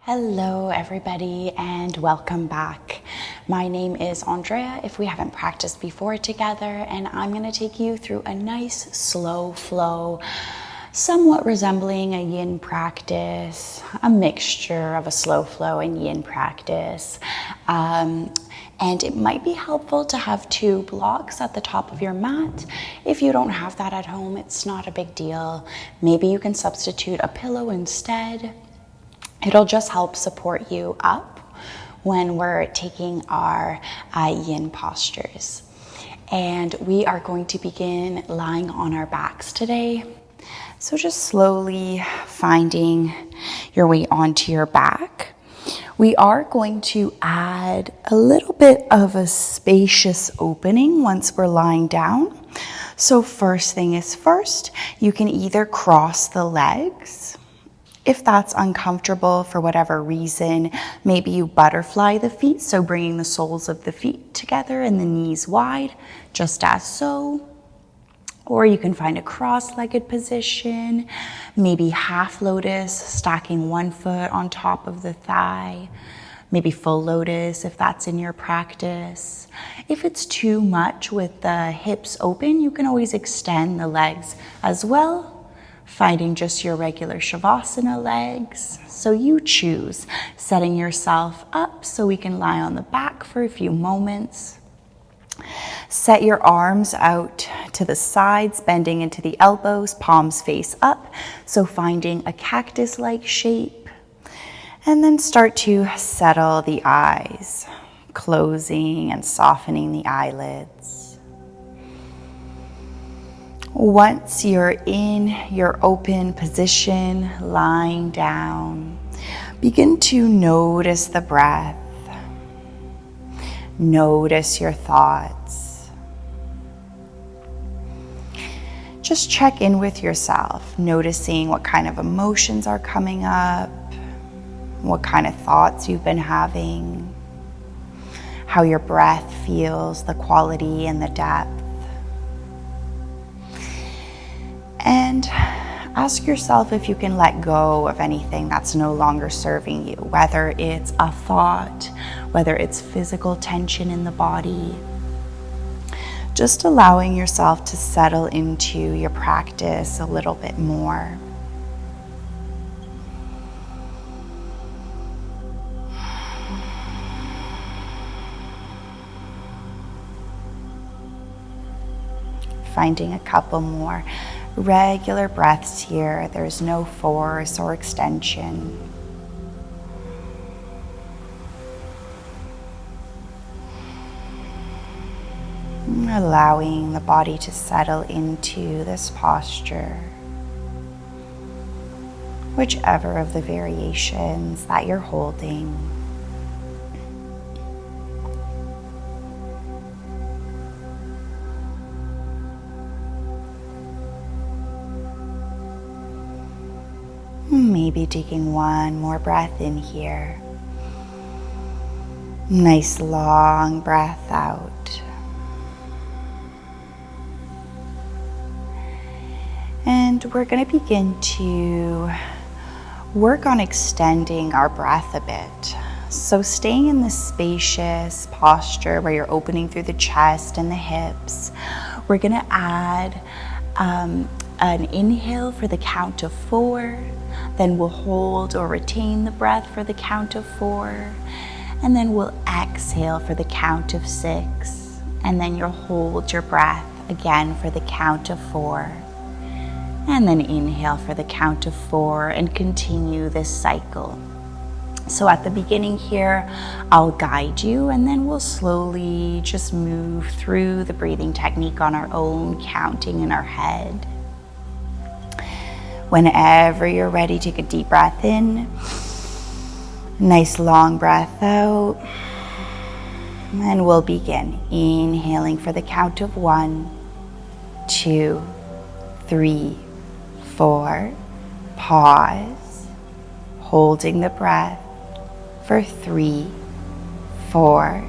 Hello everybody and welcome back. My name is Andrea, if we haven't practiced before together, and I'm going to take you through a nice slow flow, somewhat resembling a yin practice, a mixture of a slow flow and yin practice. And it might be helpful to have 2 blocks at the top of your mat. If you don't have that at home, it's not a big deal. Maybe you can substitute a pillow instead. It'll just help support you up when we're taking our yin postures. And we are going to begin lying on our backs today. So just slowly finding your way onto your back. We are going to add a little bit of a spacious opening once we're lying down. So first thing is first, you can either cross the legs. If that's uncomfortable for whatever reason, maybe you butterfly the feet, so bringing the soles of the feet together and the knees wide, just as so. Or you can find a cross-legged position, maybe half lotus, stacking one foot on top of the thigh, maybe full lotus if that's in your practice. If it's too much with the hips open, you can always extend the legs as well, finding just your regular Shavasana legs. So you choose, setting yourself up so we can lie on the back for a few moments. Set your arms out to the sides, bending into the elbows, palms face up. So finding a cactus-like shape. And then start to settle the eyes, closing and softening the eyelids. Once you're in your open position, lying down, begin to notice the breath. Notice your thoughts. Just check in with yourself, noticing what kind of emotions are coming up, what kind of thoughts you've been having, how your breath feels, the quality and the depth. And ask yourself if you can let go of anything that's no longer serving you, whether it's a thought, whether it's physical tension in the body. Just allowing yourself to settle into your practice a little bit more. Finding a couple more regular breaths here. There's no force or extension. Allowing the body to settle into this posture, whichever of the variations that you're holding. Maybe taking one more breath in here. Nice long breath out. And we're going to begin to work on extending our breath a bit. So staying in this spacious posture where you're opening through the chest and the hips, we're going to add an inhale for the count of 4. Then we'll hold or retain the breath for the count of 4. And then we'll exhale for the count of 6. And then you'll hold your breath again for the count of 4. And then inhale for the count of 4 and continue this cycle. So at the beginning here, I'll guide you and then we'll slowly just move through the breathing technique on our own, counting in our head. Whenever you're ready, take a deep breath in. Nice long breath out. And we'll begin. Inhaling for the count of 1, 2, 3, 4. Pause. Holding the breath for 3, 4.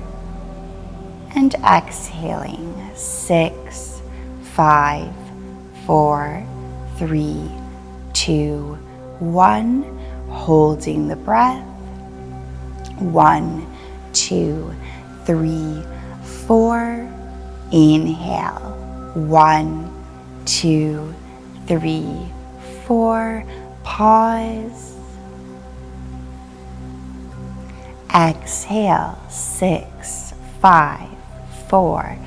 And exhaling. 6, 5, 4, 3, 2, 1. Holding the breath 1, 2, 3, 4. Inhale. 1, 2, 3, 4. Pause. Exhale. 6, 5, 4,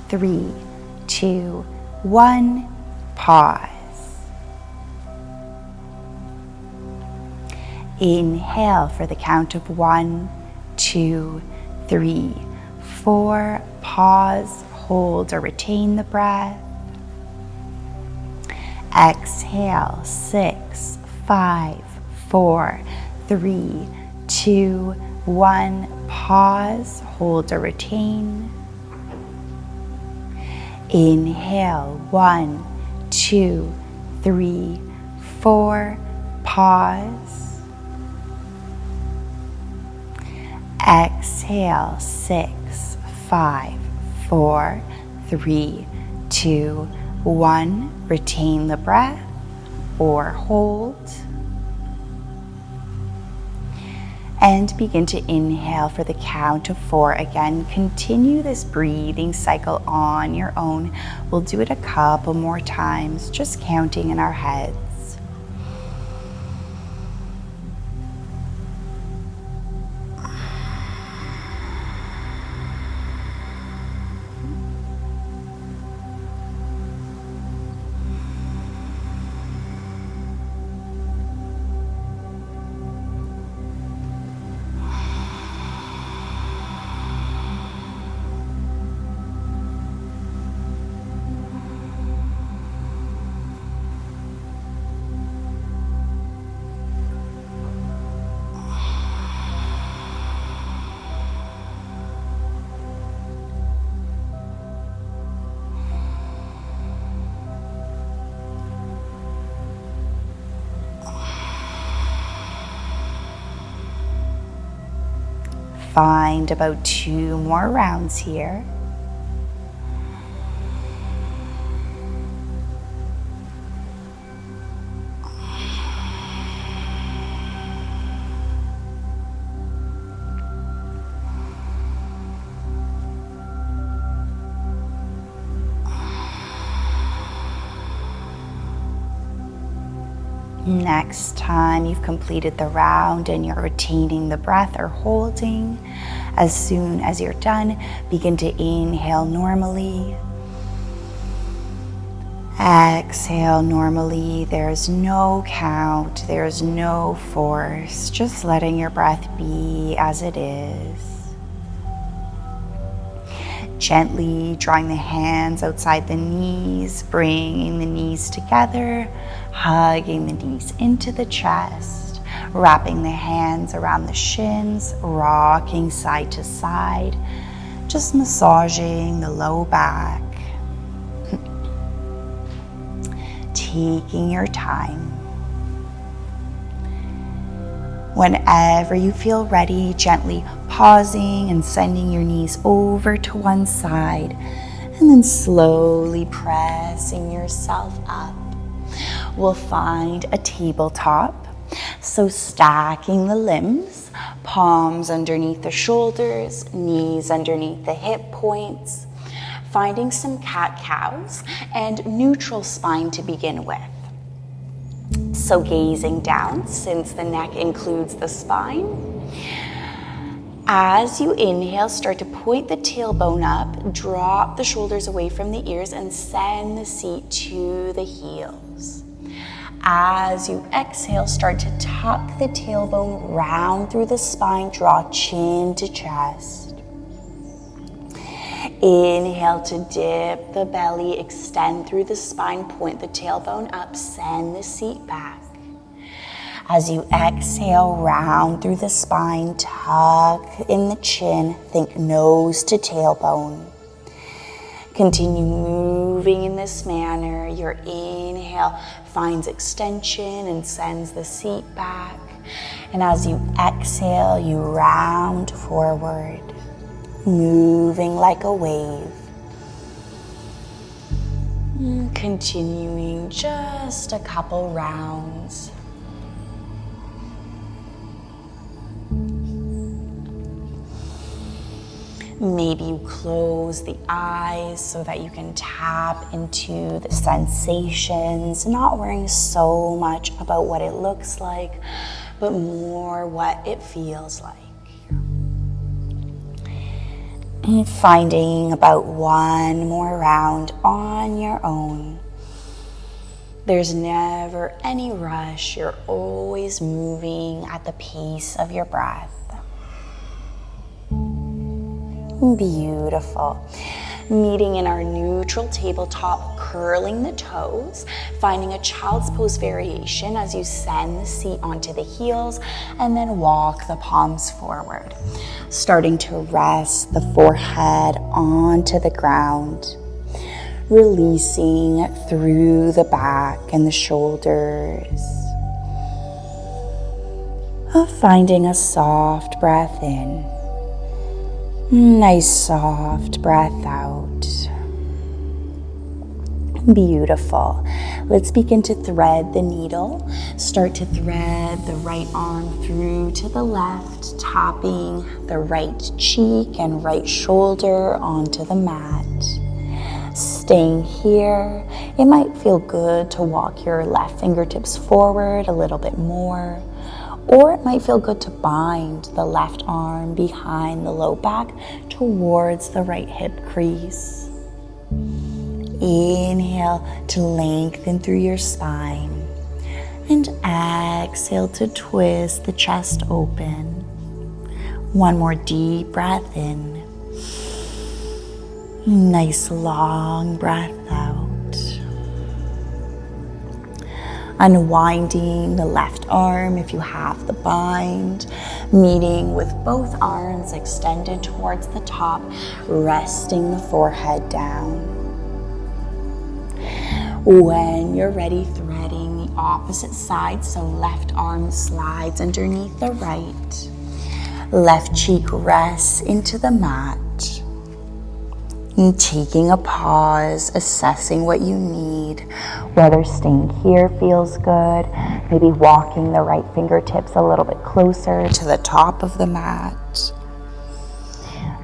3, 2, 1. Pause. Inhale for the count of 1, 2, 3, 4. Pause, hold or retain the breath. Exhale. 6, 5, 4, 3, 2, 1. Pause, hold or retain. Inhale. 1, 2, 3, 4. Pause. Exhale. 6, 5, 4, 3, 2, 1. Retain the breath or hold. And begin to inhale for the count of 4. Again, continue this breathing cycle on your own. We'll do it a couple more times, just counting in our heads. Find about 2 more rounds here. Next time you've completed the round and you're retaining the breath or holding, as soon as you're done, begin to inhale normally. Exhale normally. There's no count, there's no force, just letting your breath be as it is. Gently drawing the hands outside the knees, bringing the knees together, hugging the knees into the chest, wrapping the hands around the shins, rocking side to side, just massaging the low back. Taking your time. Whenever you feel ready, gently pausing and sending your knees over to one side, and then slowly pressing yourself up. We'll find a tabletop. So stacking the limbs, palms underneath the shoulders, knees underneath the hip points, finding some cat-cows and neutral spine to begin with. So gazing down, since the neck includes the spine. As you inhale, start to point the tailbone up, drop the shoulders away from the ears, and send the seat to the heels. As you exhale, start to tuck the tailbone round through the spine, draw chin to chest. Inhale to dip the belly, extend through the spine, point the tailbone up, send the seat back. As you exhale, round through the spine, tuck in the chin, think nose to tailbone. Continue moving in this manner. Your inhale finds extension and sends the seat back. And as you exhale, you round forward, moving like a wave. Continuing just a couple rounds. Maybe you close the eyes so that you can tap into the sensations, not worrying so much about what it looks like, but more what it feels like. And finding about one more round on your own. There's never any rush. You're always moving at the pace of your breath. Beautiful. Meeting in our neutral tabletop, curling the toes, finding a child's pose variation as you send the seat onto the heels and then walk the palms forward. Starting to rest the forehead onto the ground, releasing through the back and the shoulders. Finding a soft breath in. Nice soft breath out. Beautiful. Let's begin to thread the needle. Start to thread the right arm through to the left, tapping the right cheek and right shoulder onto the mat. Staying here, it might feel good to walk your left fingertips forward a little bit more. Or it might feel good to bind the left arm behind the low back towards the right hip crease. Inhale to lengthen through your spine. And exhale to twist the chest open. One more deep breath in. Nice long breath out. Unwinding the left arm if you have the bind, meeting with both arms extended towards the top, resting the forehead down. When you're ready, threading the opposite side, so left arm slides underneath the right, left cheek rests into the mat. And taking a pause, assessing what you need, whether staying here feels good, maybe walking the right fingertips a little bit closer to the top of the mat,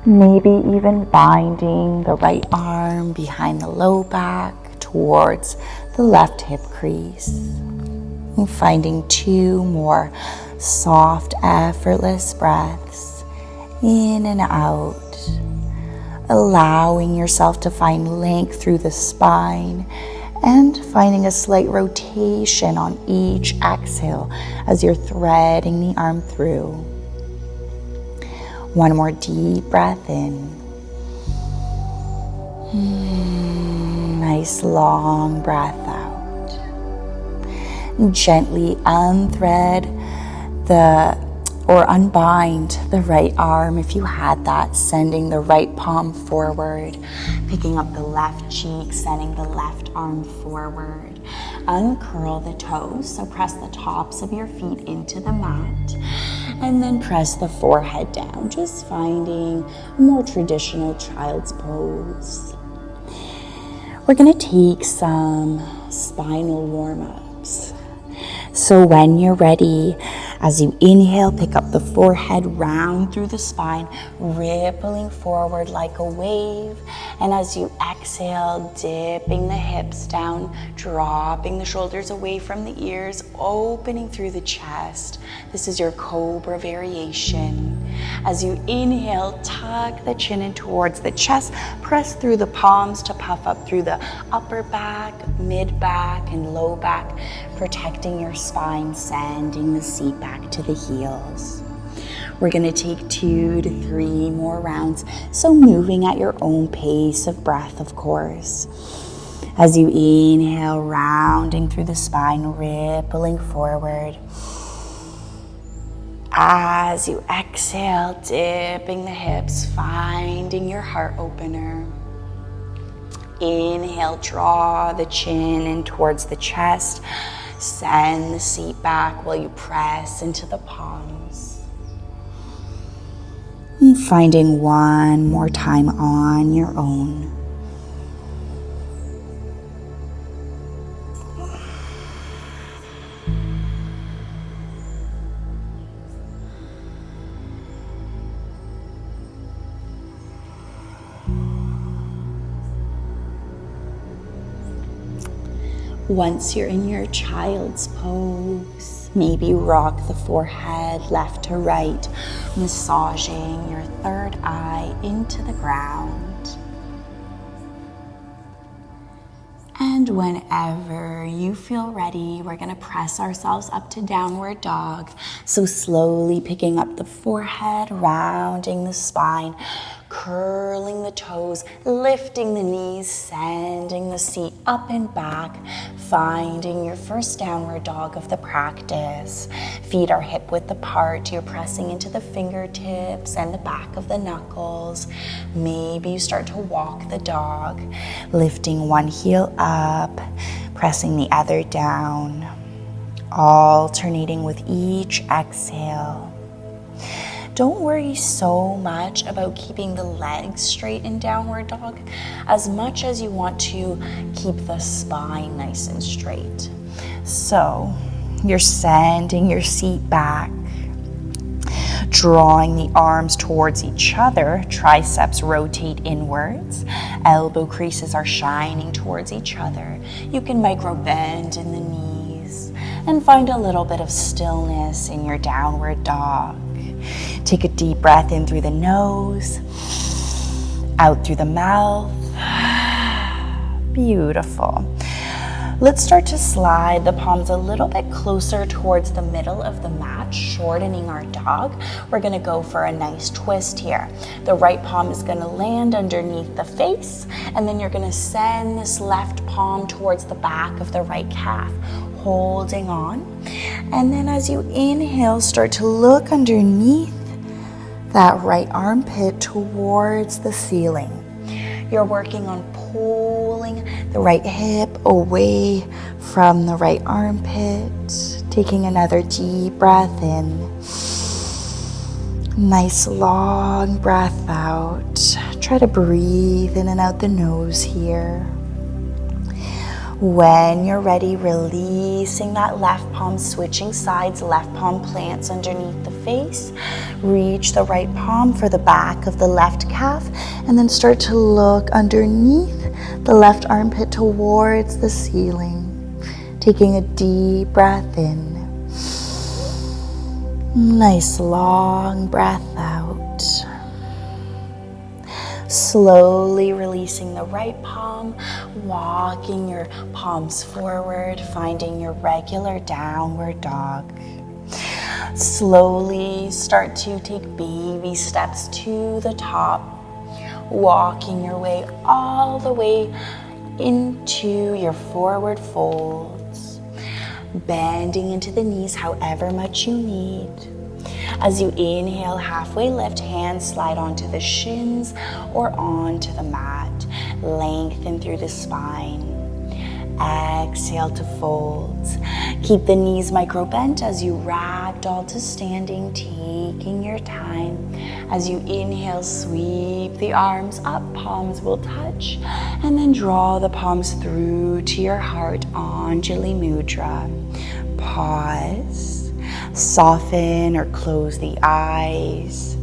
maybe even binding the right arm behind the low back towards the left hip crease, and finding 2 more soft, effortless breaths in and out. Allowing yourself to find length through the spine and finding a slight rotation on each exhale as you're threading the arm through. One more deep breath in. Nice long breath out. Gently unthread or unbind the right arm if you had that, sending the right palm forward, picking up the left cheek, sending the left arm forward. Uncurl the toes, so press the tops of your feet into the mat, and then press the forehead down, just finding a more traditional child's pose. We're going to take some spinal warm-ups. So when you're ready, as you inhale, pick up the forehead round through the spine, rippling forward like a wave. And as you exhale, dipping the hips down, dropping the shoulders away from the ears, opening through the chest. This is your cobra variation. As you inhale, tuck the chin in towards the chest, press through the palms to puff up through the upper back, mid back, and low back, protecting your spine, sending the seat back to the heels. We're going to take 2 to 3 more rounds, so moving at your own pace of breath, of course. As you inhale, rounding through the spine, rippling forward. As you exhale, dipping the hips, finding your heart opener. Inhale, draw the chin in towards the chest. Send the seat back while you press into the palms. And finding one more time on your own. Once you're in your child's pose, maybe rock the forehead left to right, massaging your third eye into the ground. And whenever you feel ready, we're gonna press ourselves up to downward dog. So slowly picking up the forehead, rounding the spine, curling the toes, lifting the knees, sending the seat up and back, finding your first downward dog of the practice. Feet are hip width apart. You're pressing into the fingertips and the back of the knuckles. Maybe you start to walk the dog, lifting one heel up, pressing the other down, alternating with each exhale. Don't worry so much about keeping the legs straight in downward dog as much as you want to keep the spine nice and straight. So you're sending your seat back, drawing the arms towards each other, triceps rotate inwards, elbow creases are shining towards each other. You can micro bend in the knees and find a little bit of stillness in your downward dog. Take a deep breath in through the nose, out through the mouth. Beautiful. Let's start to slide the palms a little bit closer towards the middle of the mat, shortening our dog. We're gonna go for a nice twist here. The right palm is gonna land underneath the face, and then you're gonna send this left palm towards the back of the right calf, holding on. And then as you inhale, start to look underneath that right armpit towards the ceiling. You're working on pulling the right hip away from the right armpit. Taking another deep breath in. Nice long breath out. Try to breathe in and out the nose here. When you're ready, releasing that left palm, switching sides, left palm plants underneath the face. Reach the right palm for the back of the left calf, and then start to look underneath the left armpit towards the ceiling. Taking a deep breath in. Nice long breath out. Slowly releasing the right palm, walking your palms forward, finding your regular downward dog. Slowly start to take baby steps to the top, walking your way all the way into your forward folds, bending into the knees however much you need. As you inhale, halfway lift, hands slide onto the shins or onto the mat. Lengthen through the spine. Exhale to fold. Keep the knees micro bent as you ragdoll to standing, taking your time. As you inhale, sweep the arms up, palms will touch, and then draw the palms through to your heart, Anjali Mudra. Pause. Soften or close the eyes.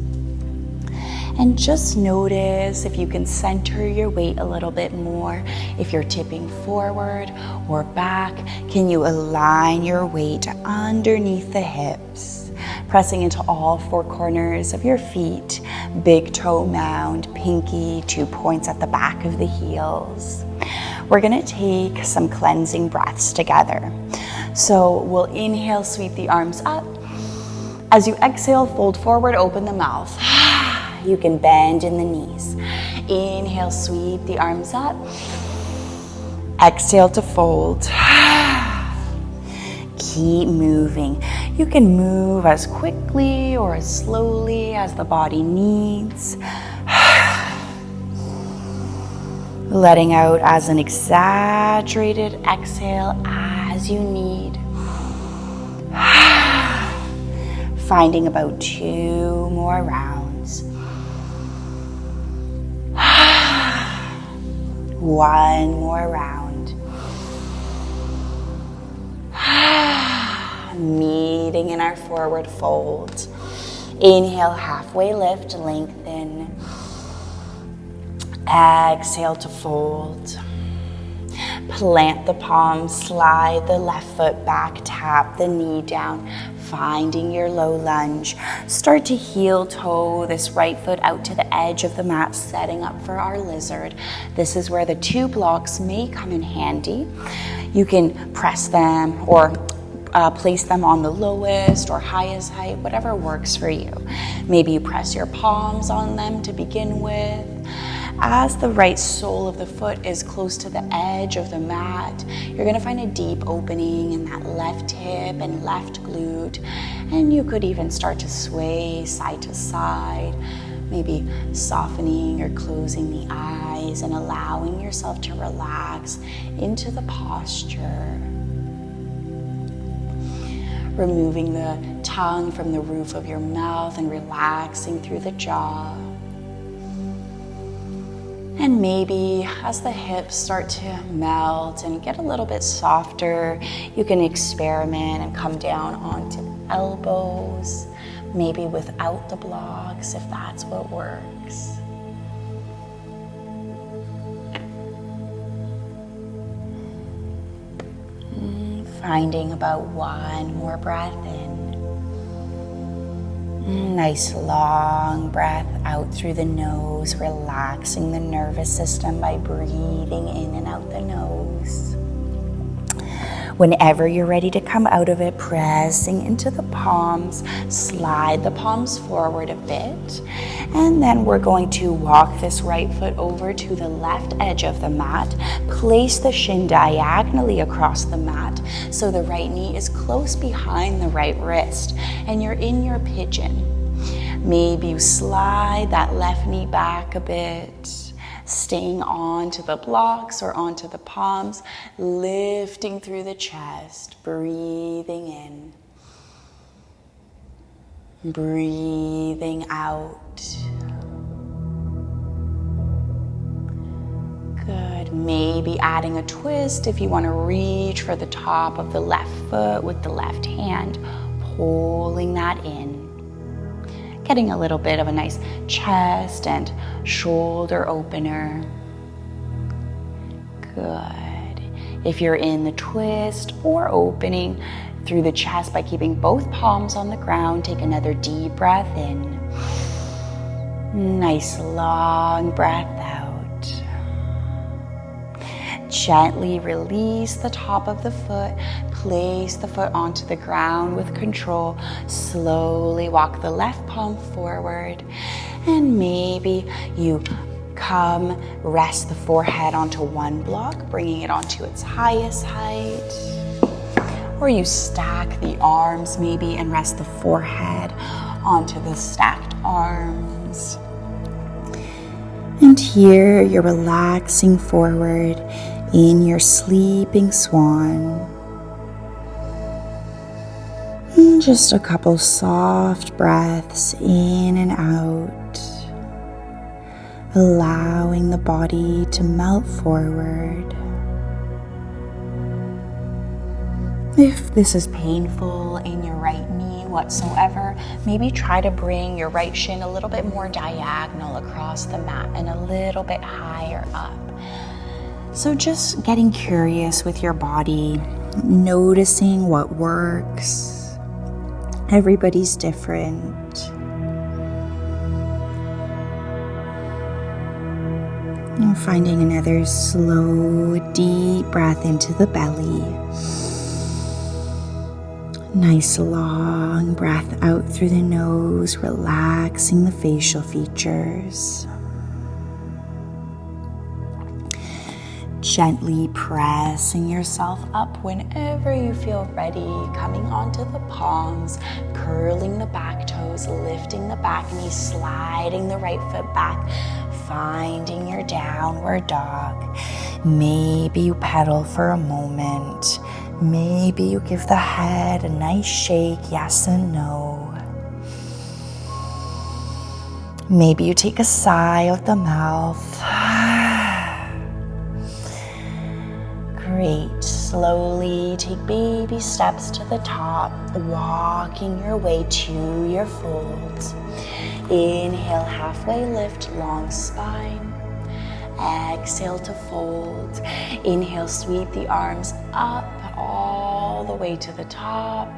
And just notice if you can center your weight a little bit more. If you're tipping forward or back, can you align your weight underneath the hips? Pressing into all four corners of your feet. Big toe mound, pinky, 2 points at the back of the heels. We're gonna take some cleansing breaths together. So we'll inhale, sweep the arms up. As you exhale, fold forward, open the mouth. You can bend in the knees. Inhale, sweep the arms up. Exhale to fold. Keep moving. You can move as quickly or as slowly as the body needs. Letting out as an exaggerated exhale as you need. Finding about 2 more rounds. 1 more round. Meeting in our forward fold. Inhale, halfway lift, lengthen. Exhale to fold. Plant the palms, slide the left foot back, tap the knee down, finding your low lunge. Start to heel toe this right foot out to the edge of the mat, setting up for our lizard. This is where the 2 blocks may come in handy. You can press them or place them on the lowest or highest height, whatever works for you. Maybe you press your palms on them to begin with. As the right sole of the foot is close to the edge of the mat, you're going to find a deep opening in that left hip and left glute. And you could even start to sway side to side, maybe softening or closing the eyes and allowing yourself to relax into the posture. Removing the tongue from the roof of your mouth and relaxing through the jaw. And maybe as the hips start to melt and get a little bit softer, you can experiment and come down onto the elbows, maybe without the blocks if that's what works. Finding about 1 more breath in. Nice long breath out through the nose, relaxing the nervous system by breathing in and out the nose. Whenever you're ready to come out of it, pressing into the palms, slide the palms forward a bit. And then we're going to walk this right foot over to the left edge of the mat. Place the shin diagonally across the mat so the right knee is close behind the right wrist and you're in your pigeon. Maybe you slide that left knee back a bit, staying onto the blocks or onto the palms, lifting through the chest, breathing in, breathing out. Good. Maybe adding a twist if you want to reach for the top of the left foot with the left hand, pulling that in. Getting a little bit of a nice chest and shoulder opener. Good. If you're in the twist or opening through the chest by keeping both palms on the ground, take another deep breath in. Nice long breath out. Gently release the top of the foot. Place the foot onto the ground with control. Slowly walk the left palm forward. And maybe you rest the forehead onto one block, bringing it onto its highest height. Or you stack the arms maybe and rest the forehead onto the stacked arms. And here you're relaxing forward in your sleeping swan. And just a couple soft breaths in and out, allowing the body to melt forward. If this is painful in your right knee whatsoever, maybe try to bring your right shin a little bit more diagonal across the mat and a little bit higher up. So just getting curious with your body, noticing what works. Everybody's different. And finding another slow, deep breath into the belly. Nice long breath out through the nose, relaxing the facial features. Gently pressing yourself up whenever you feel ready, coming onto the palms, curling the back toes, lifting the back knee, sliding the right foot back, finding your downward dog. Maybe you pedal for a moment. Maybe you give the head a nice shake, yes and no. Maybe you take a sigh out the mouth. Great. Slowly take baby steps to the top, walking your way to your folds. Inhale, halfway lift, long spine. Exhale to fold. Inhale, sweep the arms up all the way to the top.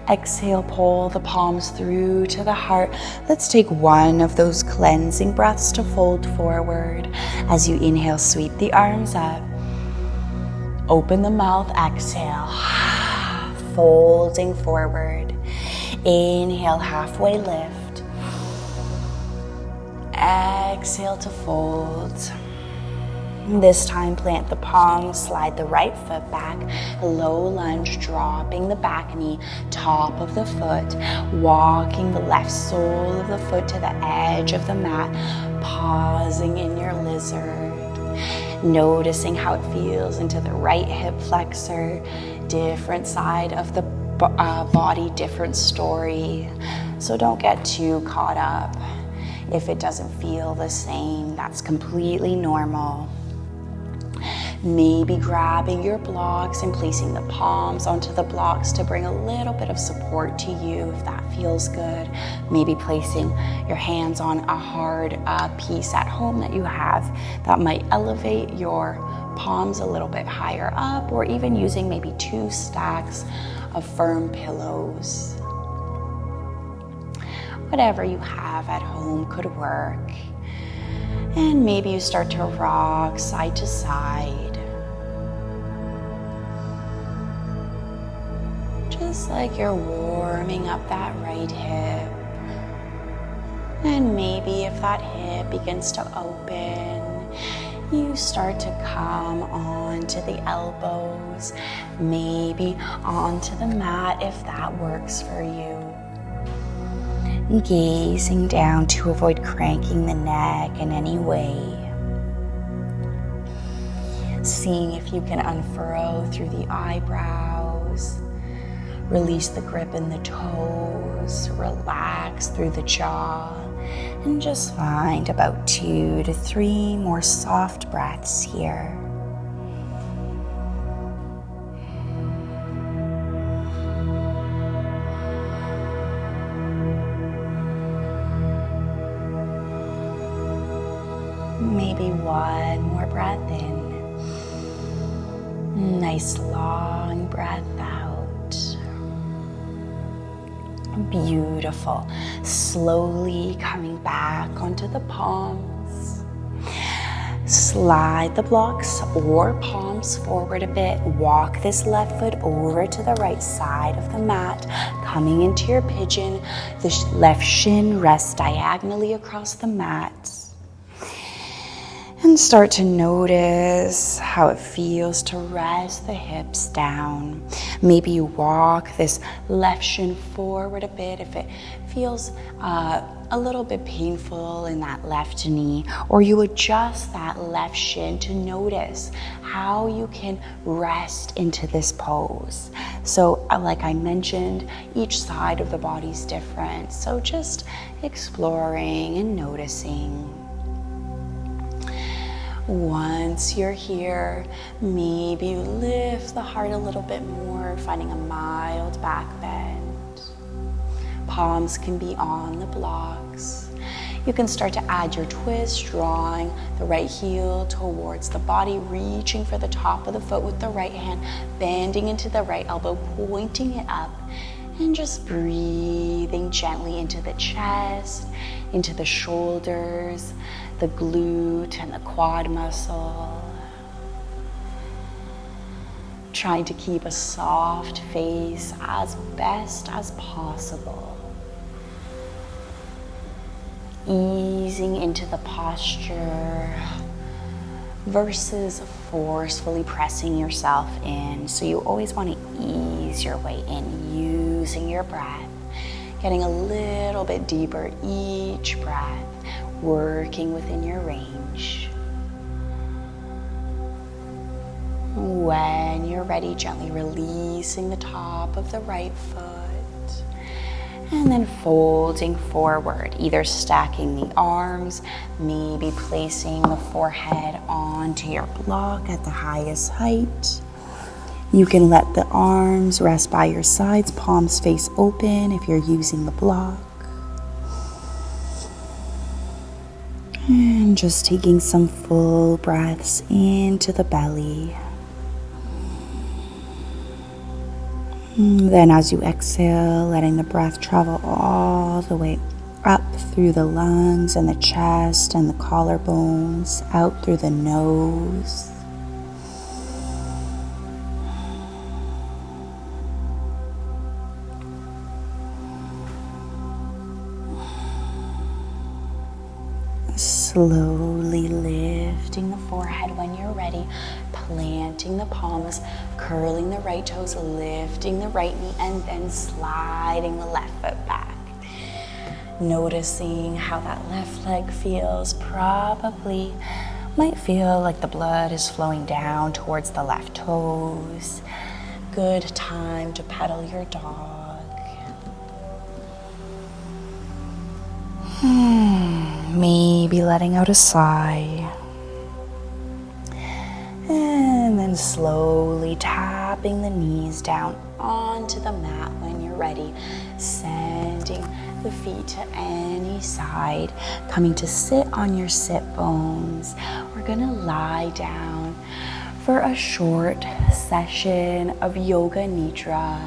Exhale, pull the palms through to the heart. Let's take one of those cleansing breaths to fold forward. As you inhale, sweep the arms up. Open the mouth, exhale. Folding forward. Inhale, halfway lift. Exhale to fold. This time, plant the palms, slide the right foot back, low lunge, dropping the back knee, top of the foot, walking the left sole of the foot to the edge of the mat, pausing in your lizard, noticing how it feels into the right hip flexor, different side of the body, different story. So don't get too caught up. If it doesn't feel the same, that's completely normal. Maybe grabbing your blocks and placing the palms onto the blocks to bring a little bit of support to you if that feels good. Maybe placing your hands on a hard piece at home that you have that might elevate your palms a little bit higher up, or even using maybe 2 stacks of firm pillows. Whatever you have at home could work. And maybe you start to rock side to side. Just like you're warming up that right hip. And maybe if that hip begins to open, you start to come onto the elbows, maybe onto the mat if that works for you. Gazing down to avoid cranking the neck in any way. Seeing if you can unfurrow through the eyebrows. Release the grip in the toes. Relax through the jaw. And just find about 2 to 3 more soft breaths here. Maybe 1 more breath in. Nice long breath out. Beautiful. Slowly coming back onto the palms. Slide the blocks or palms forward a bit. Walk this left foot over to the right side of the mat. Coming into your pigeon. The left shin rests diagonally across the mat. And start to notice how it feels to rest the hips down. Maybe you walk this left shin forward a bit if it feels a little bit painful in that left knee, or you adjust that left shin to notice how you can rest into this pose. So like I mentioned, each side of the body is different. So just exploring and noticing. Once you're here, maybe you lift the heart a little bit more, finding a mild back bend. Palms can be on the blocks. You can start to add your twist, drawing the right heel towards the body, reaching for the top of the foot with the right hand, bending into the right elbow, pointing it up, and just breathing gently into the chest, into the shoulders, the glute and the quad muscle. Trying to keep a soft face as best as possible. Easing into the posture versus forcefully pressing yourself in. So you always want to ease your way in, using your breath, getting a little bit deeper each breath, working within your range. When you're ready, gently releasing the top of the right foot and then folding forward, either stacking the arms, maybe placing the forehead onto your block at the highest height. You can let the arms rest by your sides, palms face open if you're using the block. And just taking some full breaths into the belly. Then as you exhale, letting the breath travel all the way up through the lungs and the chest and the collarbones, out through the nose. Slowly lifting the forehead when you're ready, planting the palms, curling the right toes, lifting the right knee, and then sliding the left foot back. Noticing how that left leg feels. Probably might feel like the blood is flowing down towards the left toes. Good time to pedal your dog. Maybe letting out a sigh. And then slowly tapping the knees down onto the mat when you're ready. Sending the feet to any side. Coming to sit on your sit bones. We're gonna lie down for a short session of Yoga Nidra.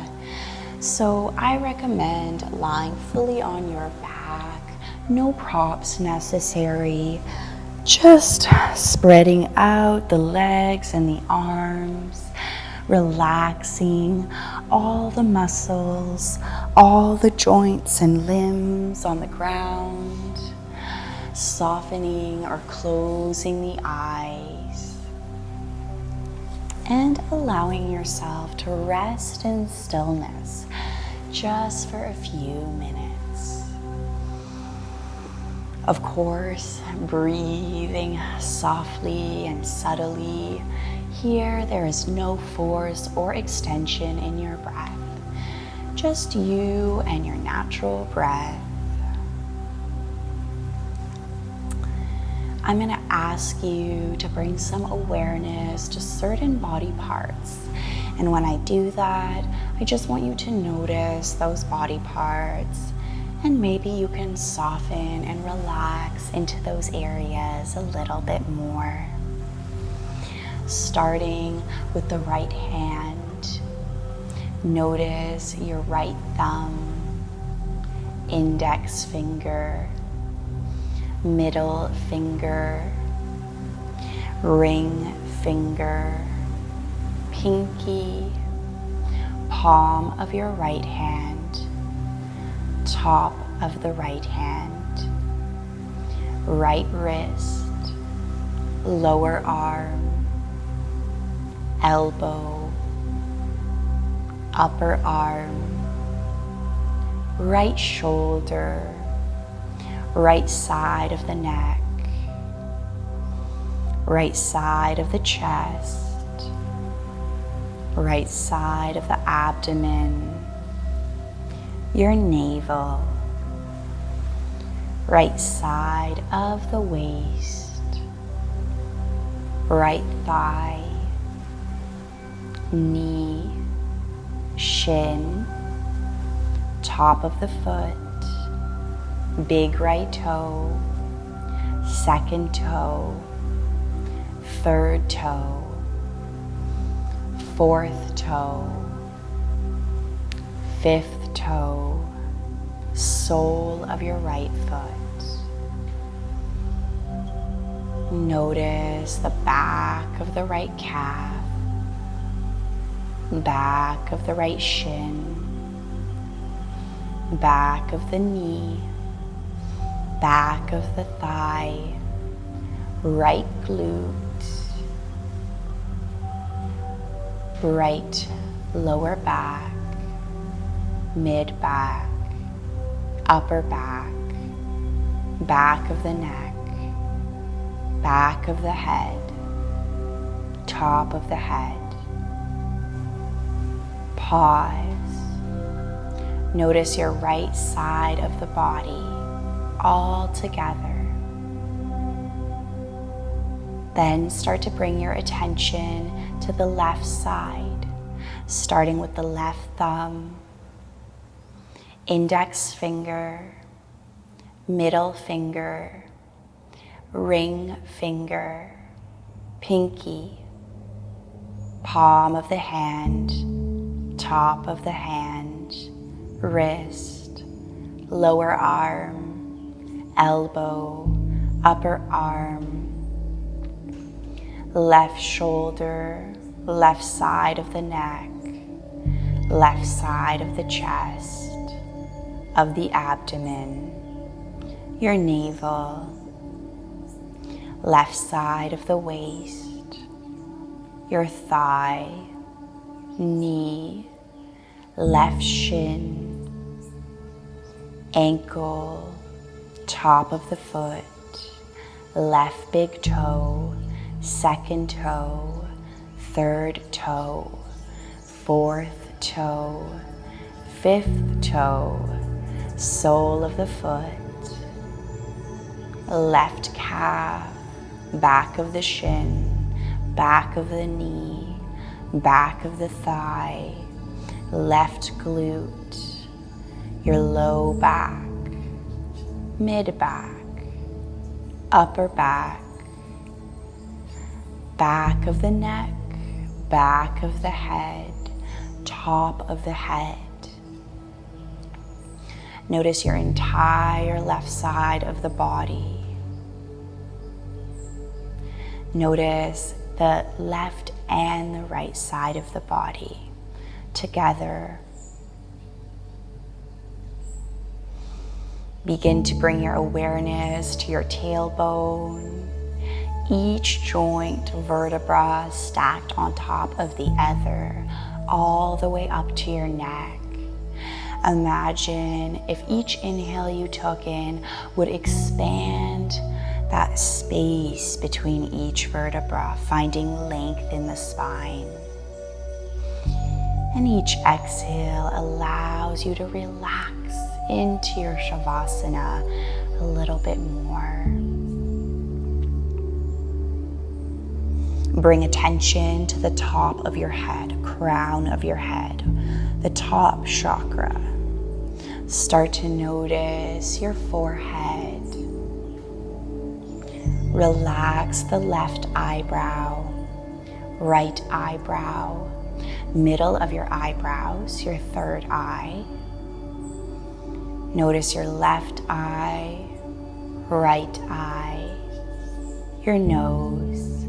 So I recommend lying fully on your back. No props necessary, just spreading out the legs and the arms, relaxing all the muscles, all the joints and limbs on the ground, softening or closing the eyes, and allowing yourself to rest in stillness just for a few minutes. Of course, breathing softly and subtly. Here, there is no force or extension in your breath. Just you and your natural breath. I'm going to ask you to bring some awareness to certain body parts. And when I do that, I just want you to notice those body parts. And maybe you can soften and relax into those areas a little bit more. Starting with the right hand. Notice your right thumb, index finger, middle finger, ring finger, pinky, palm of your right hand, top of the right hand, right wrist, lower arm, elbow, upper arm, right shoulder, right side of the neck, right side of the chest, right side of the abdomen, your navel, right side of the waist, right thigh, knee, shin, top of the foot, big right toe, second toe, third toe, fourth toe, fifth toe, sole of your right foot. Notice the back of the right calf, back of the right shin, back of the knee, back of the thigh, right glute, right lower back, mid back, upper back, back of the neck, back of the head, top of the head. Pause. Notice your right side of the body all together. Then start to bring your attention to the left side, starting with the left thumb, index finger, middle finger, ring finger, pinky, palm of the hand, top of the hand, wrist, lower arm, elbow, upper arm, left shoulder, left side of the neck, left side of the chest, of the abdomen, your navel, left side of the waist, your thigh, knee, left shin, ankle, top of the foot, left big toe, second toe, third toe, fourth toe, fifth toe, sole of the foot, left calf, back of the shin, back of the knee, back of the thigh, left glute, your low back, mid back, upper back, back of the neck, back of the head, top of the head. Notice your entire left side of the body. Notice the left and the right side of the body together. Begin to bring your awareness to your tailbone, each joint vertebra stacked on top of the other, all the way up to your neck. Imagine if each inhale you took in would expand that space between each vertebra, finding length in the spine. And each exhale allows you to relax into your Shavasana a little bit more. Bring attention to the top of your head, crown of your head, the top chakra. Start to notice your forehead. Relax the left eyebrow, right eyebrow, middle of your eyebrows, your third eye. Notice your left eye, right eye, your nose,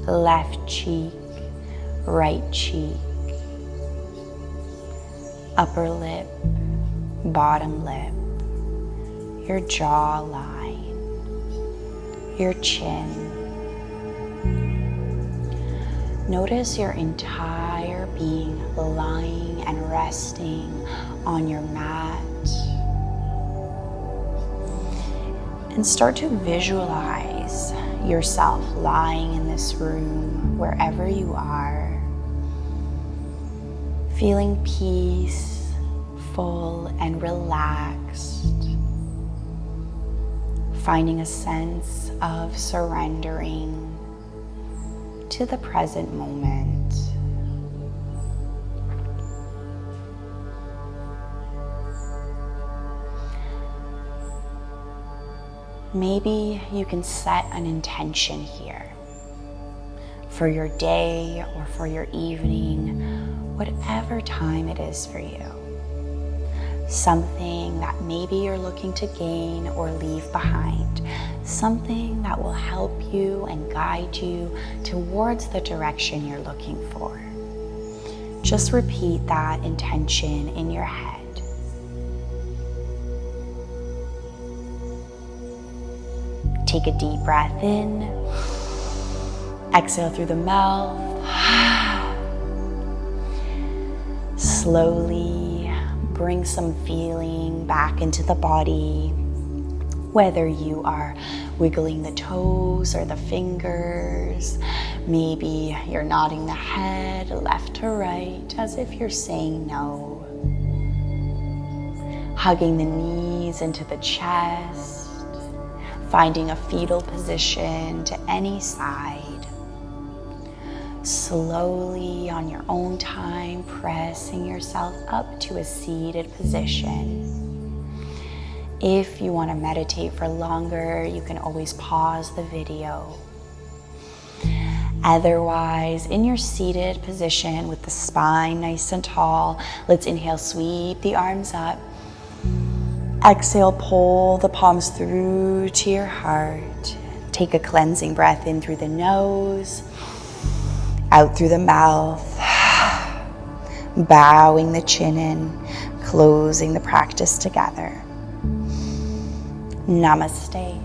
left cheek, right cheek, upper lip, bottom lip, your jawline, your chin. Notice your entire being lying and resting on your mat. And start to visualize yourself lying in this room, wherever you are, feeling peace, full and relaxed, finding a sense of surrendering to the present moment. Maybe you can set an intention here for your day or for your evening, whatever time it is for you. Something that maybe you're looking to gain or leave behind. Something that will help you and guide you towards the direction you're looking for. Just repeat that intention in your head. Take a deep breath in. Exhale through the mouth. Slowly bring some feeling back into the body, whether you are wiggling the toes or the fingers. Maybe you're nodding the head left to right as if you're saying no. Hugging the knees into the chest. Finding a fetal position to any side. Slowly, on your own time, pressing yourself up to a seated position. If you want to meditate for longer, you can always pause the video. Otherwise, in your seated position with the spine nice and tall, let's inhale, sweep the arms up. Exhale, pull the palms through to your heart. Take a cleansing breath in through the nose, out through the mouth, bowing the chin in, closing the practice together. Namaste.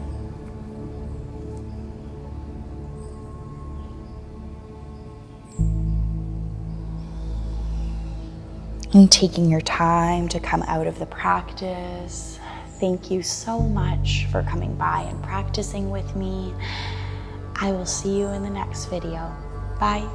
And taking your time to come out of the practice. Thank you so much for coming by and practicing with me. I will see you in the next video. Bye.